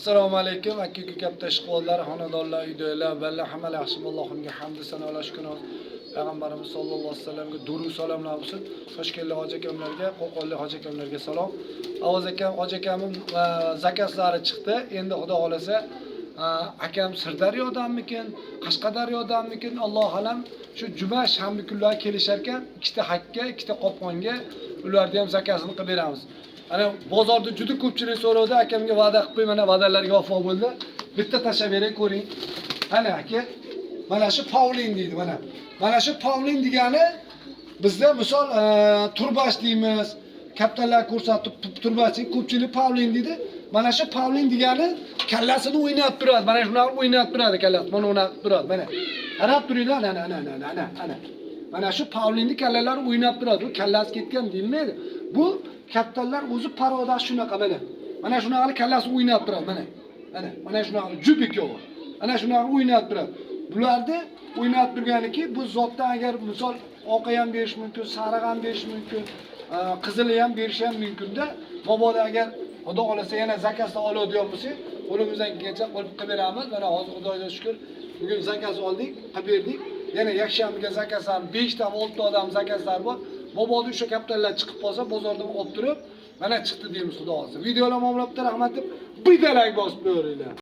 Assalomu alaykum, aka-uka katta ishqibozlar, xonadonlar, uydagilar, balla hamma yaxshi, Allohimga hamd sanolar shukr. Payg'ambarimiz sollallohu alayhi vasallamga durud salomlar bo'lsin. Toshkentlik hoji akamlarga, Qo'qonlik hoji akamlarga salom. Ovoz akam, hoji akamning zakatlari chiqdi. Endi Xudo xolasa, akam Sirdaryodanmikin, Qashqadaryodanmikin, Alloh alam, shu juma shanba kunlari kelishar ekan, ikkita hakka, ikkita qopqonga ularni ham zakasini qilib beramiz. Ana bozorda juda ko'pchilik so'rovdi, akamga va'da qilib qo'y, mana va'dalarga vafo bo'ldi. Bitta tashlab beray, ko'ring. Ana aka, mana shu Pavlin deydi, mana. Mana shu Pavlin degani bizda misol turbash deymiz. Kaptanlar ko'rsatib turbachi, ko'pchilik Pavlin deydi. Mana shu Pavlin degani kallasini o'ynab turadi. Mana shunaqa o'ynab turadi kallasi. Mana unaqa turadi, mana. Qarab turinglar, ana. Mana shu Pavlinning kallalari o'ynab turadi. U kallasi ketgan deyilmaydi. Bu kaptanlar o'zi paroda shunaqa mana. Mana shunaqa kallasi o'ynab turadi, mana. Mana shunaqa jubik yo'q. Ana shunaqa o'ynab turadi. Bularni o'ynab turganiki, bu zotdan agar misol oqa ham berish mumkin, sariq ham berish mumkin, qizili ham berish ham mumkin-da. Mabodo agar Xudo xolasa yana zakasini oladigan bo'lsak, qo'limizdan kelgancha qilib beramiz. Mana hozir Xudoga shukr, bugun zakas oldik, qilib berdik. Yana yakshanbaga zakaslar 5 ta 6 ta odam zakaslar bor. Mabodo o'sha kaptanlar chiqib qolsa, bozordan olib turib, mana chiqdi deymiz Xudo xolasa. Videolarni omlabda rahmat deb, bitta like bosib qo'yinglar.